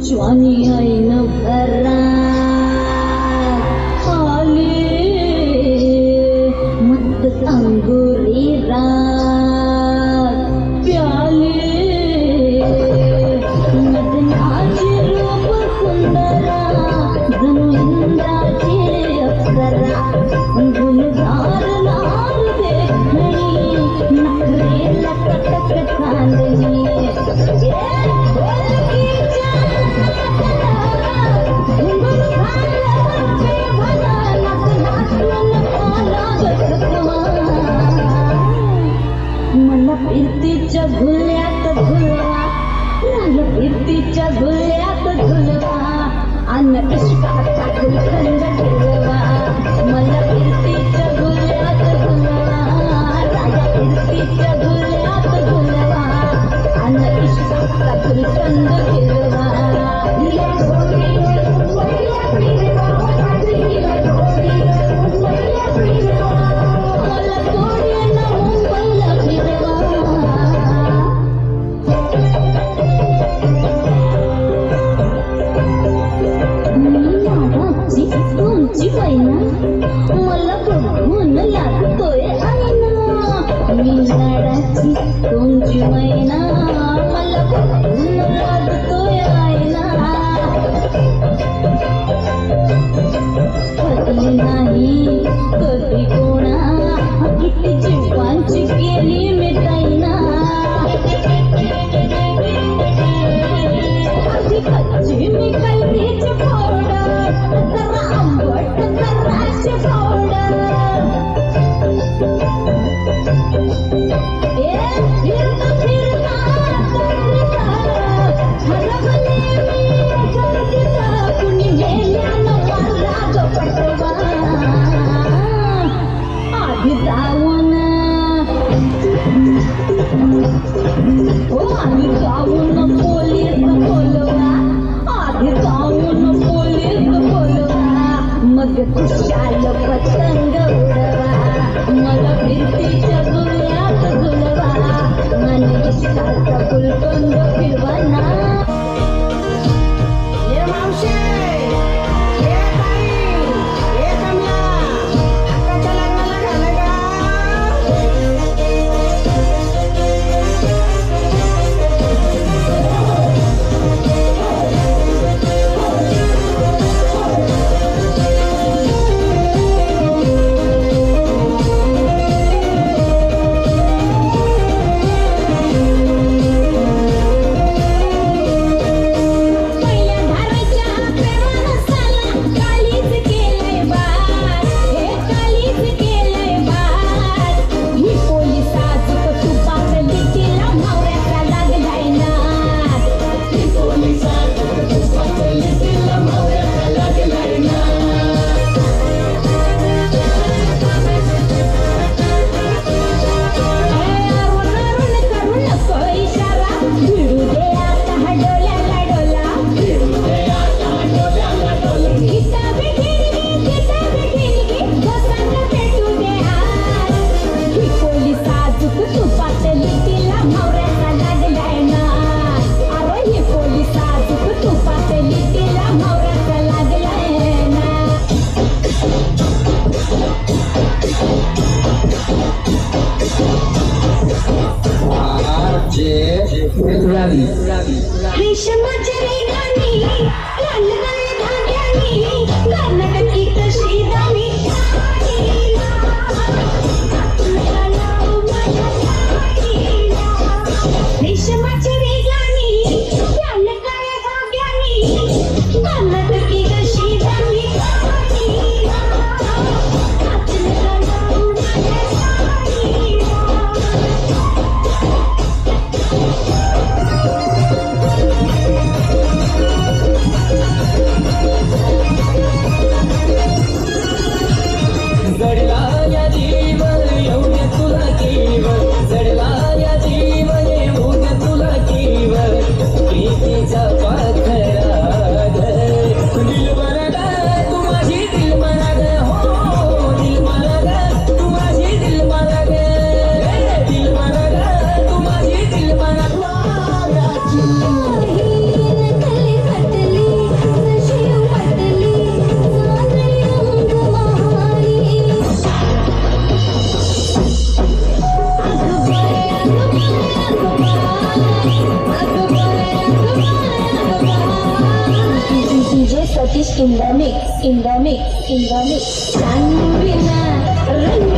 ज्वानी ऐन भरात आले मत अंगुरी रात प्याले मदनाचे रूप सुंदरा जणू इंद्राचे अप्सरा गुलजार लाल देखणी नखरे लटकत चांदणी मला फिरतीच्या झुल्यात झुलवा मला फिरतीच्या झुल्यात झुलवा अन्न इश्काचा गुलकंद फिरवा मला फिरतीच्या झुल्यात झुलवा राजा फिरतीच्या झुल्यात झुलवा अन्न इश्काचा गुलकंद फिरवा तुमची मैना मला बघून लागतोय आईना मी लाडाची तुमची मैना मला बघून लागतोय आईना कधी नाही कधी कोणा किती जीवांची केली मी ताईना आधी कच्ची मी कलबीची फोडत जरा आंबट जराशी फोडत फिरता फिरता हरवले मी गर्दीत कुणी मेल्यानं मारला जो पटवा आधी जाऊन आधी जाऊन पोलीस बोलवा आधी जाऊन पोलीस बोलवा मग खुशाल पतंग उडवा मला फिरतीच्या झुल्यात झुलवा मन इश्काचा गुलकंद फिरवा ना ये मावशे ये ताई ये कमला अक्काच्या लग्नाला घाला का रेशमाच्या रेगानी लाल लाल धाग्यानी कर्नाटकी कशी दानी रेशमाच्या रेगानी लाल काळ्या धाग्यानी कर्नाटकी कशी दानी Satish in the mix, in the mix, in the mix. Janvina, rang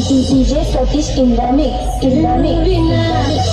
DJ Satish in the mix, in the mix, in the mix.